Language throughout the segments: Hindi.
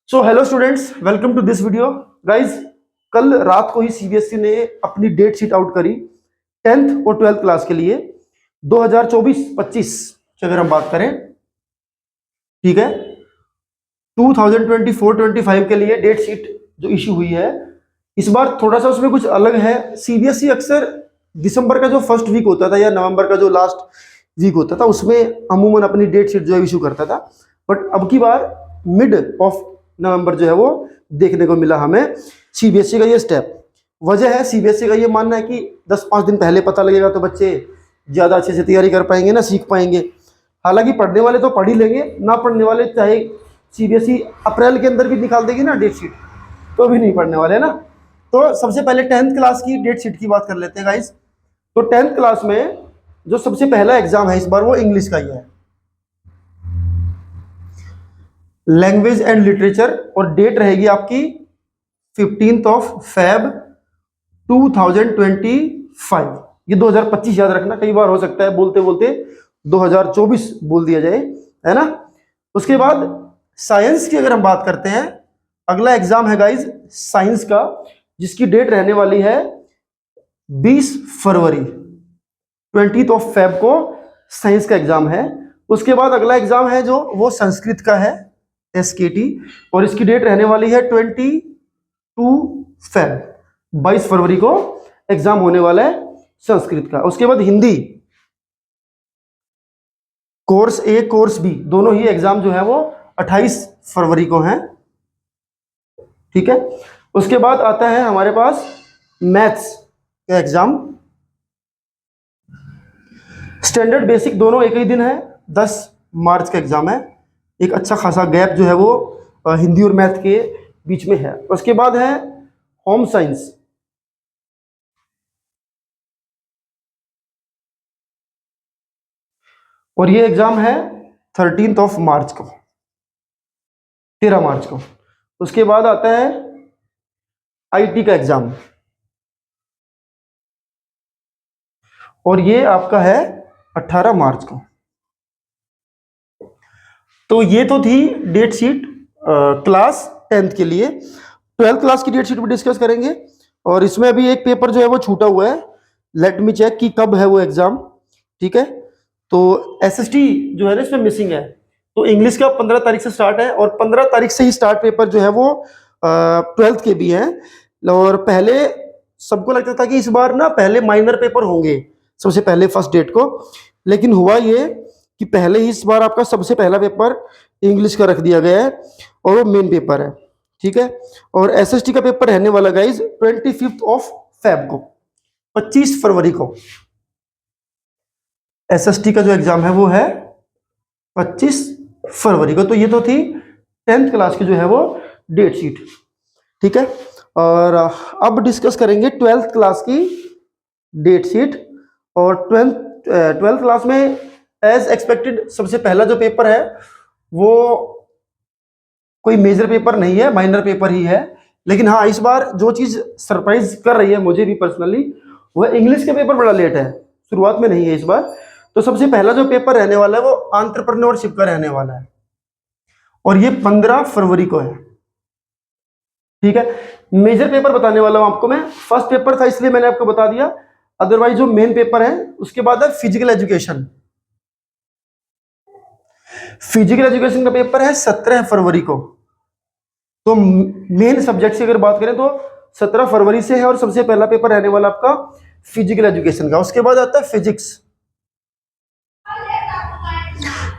So hello students, welcome to this video. Guys, कल रात को ही सीबीएसई ने अपनी डेट शीट आउट करी 10th और 12th क्लास के लिए 2024-25 की अगर हम बात करें, ठीक है। 2024-25 के लिए डेट शीट जो इशू हुई है इस बार थोड़ा सा उसमें कुछ अलग है। सीबीएसई अक्सर दिसंबर का जो फर्स्ट वीक होता था या नवंबर का जो लास्ट वीक होता था उसमें अमूमन अपनी डेट शीट जो है इशू करता था, बट अब की बार मिड ऑफ नवंबर जो है वो देखने को मिला हमें सीबीएसई का ये स्टेप। वजह है सीबीएसई का ये मानना है कि 10-5 दिन पहले पता लगेगा तो बच्चे ज़्यादा अच्छे से तैयारी कर पाएंगे ना, सीख पाएंगे। हालांकि पढ़ने वाले तो पढ़ ही लेंगे, ना पढ़ने वाले चाहे सीबीएसई अप्रैल के अंदर भी निकाल देगी ना डेट शीट तो भी नहीं पढ़ने वाले ना। तो सबसे पहले 10th क्लास की डेट शीट की बात कर लेते हैं गाइस। तो 10th क्लास में जो सबसे पहला एग्जाम है इस बार वो इंग्लिश का ही है, लैंग्वेज एंड लिटरेचर, और डेट रहेगी आपकी 15th ऑफ फेब 2025। ये 2025 याद रखना, कई बार हो सकता है बोलते बोलते 2024 बोल दिया जाए, है ना। उसके बाद साइंस की अगर हम बात करते हैं, अगला एग्जाम है गाइज साइंस का, जिसकी डेट रहने वाली है 20 फरवरी 20th ऑफ फेब को साइंस का एग्जाम है। उसके बाद अगला एग्जाम है जो वो संस्कृत का है, एसकेटी, और इसकी डेट रहने वाली है 22 फरवरी को एग्जाम होने वाला है संस्कृत का। उसके बाद हिंदी कोर्स ए कोर्स बी दोनों ही एग्जाम जो है वो 28 फरवरी को हैं, ठीक है। उसके बाद आता है हमारे पास मैथ्स का एग्जाम, स्टैंडर्ड बेसिक दोनों एक ही दिन है, 10 मार्च का एग्जाम है। एक अच्छा खासा गैप जो है वो हिंदी और मैथ के बीच में है। उसके बाद है होम साइंस, और ये एग्जाम है 13th ऑफ मार्च को, 13 मार्च को। उसके बाद आता है आईटी का एग्जाम, और ये आपका है 18 मार्च को। तो ये तो थी डेट शीट क्लास 10th के लिए। 12th क्लास की डेट शीट भी डिस्कस करेंगे, और इसमें अभी एक पेपर जो है वो छूटा हुआ है, लेट मी चेक कि कब है वो एग्जाम, ठीक है। तो एसएसटी जो है ना इसमें मिसिंग है। तो इंग्लिश का 15 तारीख से स्टार्ट है, और 15 तारीख से ही स्टार्ट पेपर जो है वो 12th के भी हैं। और पहले सबको लगता था कि इस बार ना पहले माइनर पेपर होंगे सबसे पहले फर्स्ट डेट को, लेकिन हुआ ये कि पहले ही इस बार आपका सबसे पहला पेपर इंग्लिश का रख दिया गया है, और वो मेन पेपर है, ठीक है। और एसएसटी का पेपर रहने वाला गाइज 25 ऑफ फेब को, 25 फरवरी को एसएसटी का जो एग्जाम है वो है 25 फरवरी को। तो ये तो थी 10th क्लास की जो है वो डेट शीट, ठीक है। और अब डिस्कस करेंगे 12th क्लास की डेट शीट। और 12th क्लास में एज एक्सपेक्टेड सबसे पहला जो पेपर है वो कोई मेजर पेपर नहीं है, माइनर पेपर ही है। लेकिन हाँ, इस बार जो चीज सरप्राइज कर रही है मुझे भी पर्सनली, वह इंग्लिश का पेपर बड़ा लेट है, शुरुआत में नहीं है इस बार। तो सबसे पहला जो पेपर रहने वाला है वो एंटरप्रेन्योरशिप का रहने वाला है, और ये 15 फरवरी को है, ठीक है। मेजर पेपर बताने वाला हूं आपको मैं, फर्स्ट पेपर था इसलिए मैंने आपको बता दिया, अदरवाइज जो मेन पेपर है उसके बाद है फिजिकल एजुकेशन। फिजिकल एजुकेशन का पेपर है 17 फरवरी को। तो मेन सब्जेक्ट की अगर बात करें तो 17 फरवरी से है, और सबसे पहला पेपर रहने वाला आपका फिजिकल एजुकेशन का। उसके बाद आता है फिजिक्स,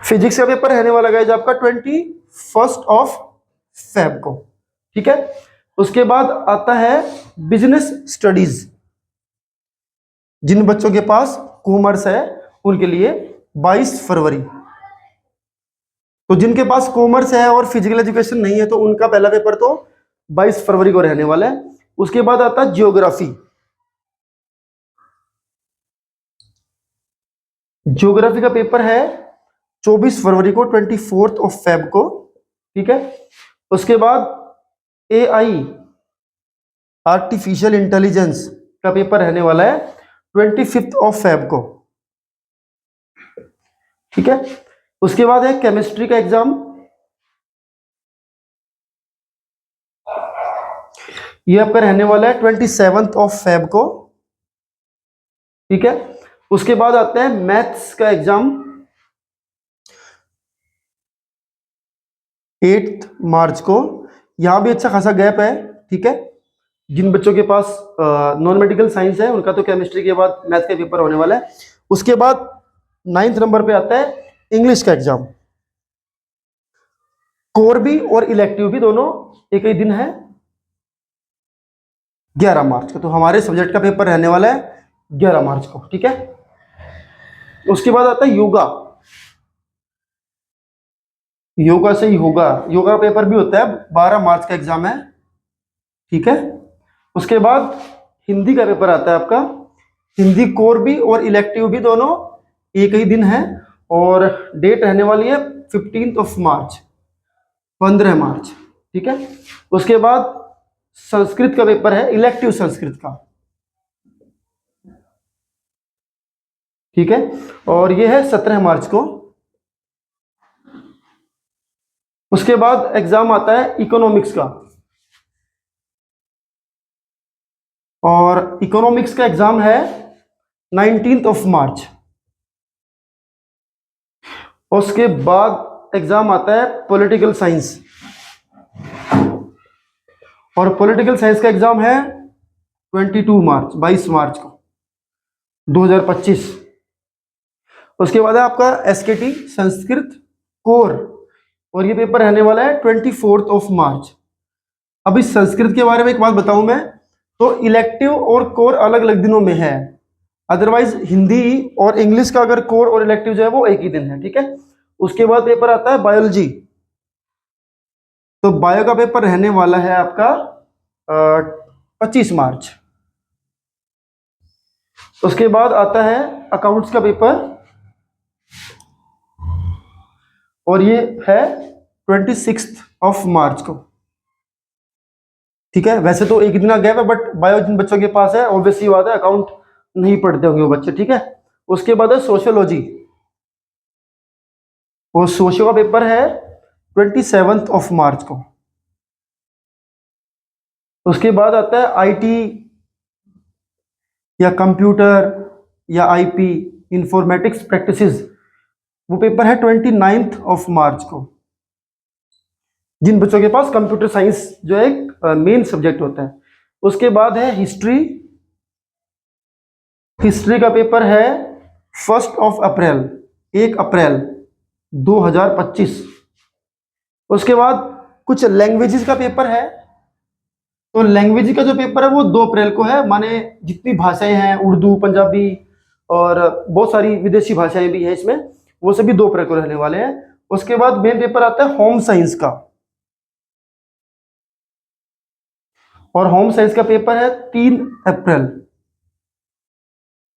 फिजिक्स का पेपर रहने वाला गाइस आपका 21 ऑफ फेब को, ठीक है। उसके बाद आता है बिजनेस स्टडीज, जिन बच्चों के पास कॉमर्स है उनके लिए 22 फरवरी। तो जिनके पास कॉमर्स है और फिजिकल एजुकेशन नहीं है तो उनका पहला पेपर तो 22 फरवरी को रहने वाला है। उसके बाद आता है ज्योग्राफी, ज्योग्राफी का पेपर है 24 फरवरी को, 24 ऑफ फेब को, ठीक है। उसके बाद एआई आर्टिफिशियल इंटेलिजेंस का पेपर रहने वाला है 25 ऑफ फेब को, ठीक है। उसके बाद है केमिस्ट्री का एग्जाम, ये आपका रहने वाला है 27 फेब को, ठीक है। उसके बाद आते हैं मैथ्स का एग्जाम 8 मार्च को। यहां भी अच्छा खासा गैप है, ठीक है। जिन बच्चों के पास नॉन मेडिकल साइंस है उनका तो केमिस्ट्री के बाद मैथ का पेपर होने वाला है। उसके बाद 9 नंबर पे आता है इंग्लिश का एग्जाम। कोर भी और इलेक्टिव भी दोनों एक ही दिन है, 11 मार्च को। तो हमारे सब्जेक्ट का पेपर रहने वाला है 11 मार्च को, ठीक है। उसके बाद आता है योगा। योगा से ही होगा, योगा पेपर भी होता है, 12 मार्च का एग्जाम है, ठीक है। उसके बाद हिंदी का पेपर आता है आपका। हिंदी कोर भी और इलेक्टिव भी दोनों एक ही दिन है, और डेट रहने वाली है 15 मार्च, 15 मार्च, ठीक है। उसके बाद संस्कृत का पेपर है, इलेक्टिव संस्कृत का, ठीक है। और ये है 17 मार्च को। उसके बाद एग्जाम आता है इकोनॉमिक्स का, और इकोनॉमिक्स का एग्जाम है 19 मार्च। उसके बाद एग्जाम आता है पॉलिटिकल साइंस, और पॉलिटिकल साइंस का एग्जाम है 22 मार्च को 2025। उसके बाद है आपका एसकेटी संस्कृत कोर, और ये पेपर रहने वाला है 24 मार्च। अब इस संस्कृत के बारे में एक बात बताऊं मैं, तो इलेक्टिव और कोर अलग अलग दिनों में है, अदरवाइज हिंदी और इंग्लिश का अगर कोर और इलेक्टिव जो है वो एक ही दिन है, ठीक है। उसके बाद पेपर आता है बायोलॉजी। तो बायो का पेपर रहने वाला है आपका 25 मार्च। उसके बाद आता है अकाउंट्स का पेपर, और ये है 26 मार्च को, ठीक है। वैसे तो एक दिन का गैप है, बट बायो जिन बच्चों के पास है ऑब्वियसली बात है अकाउंट नहीं पढ़ते होंगे वो बच्चे, ठीक है। उसके बाद है सोशियोलॉजी, और सोशियो का पेपर है 27 मार्च को। उसके बाद आता है आईटी या कंप्यूटर या आईपी इंफॉर्मेटिक्स प्रैक्टिसेस, वो पेपर है 29 मार्च को, जिन बच्चों के पास कंप्यूटर साइंस जो एक मेन सब्जेक्ट होता है। उसके बाद है हिस्ट्री। हिस्ट्री का पेपर है 1 अप्रैल, 1 अप्रैल 2025। उसके बाद कुछ लैंग्वेजेस का पेपर है। तो लैंग्वेज का जो पेपर है वो 2 अप्रैल को है, माने जितनी भाषाएं हैं उर्दू पंजाबी और बहुत सारी विदेशी भाषाएं भी हैं इसमें, वो सभी 2 अप्रैल को रहने वाले हैं। उसके बाद मेन पेपर आता है होम साइंस का, और होम साइंस का पेपर है 3 अप्रैल,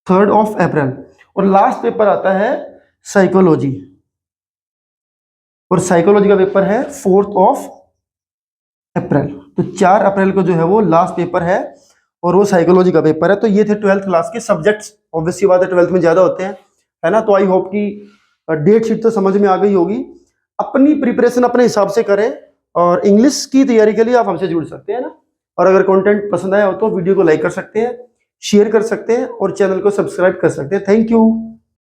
3 अप्रैल। और लास्ट पेपर आता है साइकोलॉजी, और साइकोलॉजी का पेपर है 4 अप्रैल। तो 4 अप्रैल को जो है वो लास्ट पेपर है, और वो साइकोलॉजी का पेपर है। तो ये थे 12th क्लास के सब्जेक्ट्स। ऑब्वियसली बात है 12th में ज्यादा होते हैं, है ना। तो आई होप कि डेट शीट तो समझ में आ गई होगी। अपनी प्रिपरेशन अपने हिसाब से करें, और इंग्लिश की तैयारी के लिए आप हमसे जुड़ सकते हैं ना। और अगर कंटेंट पसंद आया हो तो वीडियो को लाइक कर सकते हैं, शेयर कर सकते हैं, और चैनल को सब्सक्राइब कर सकते हैं। Thank you.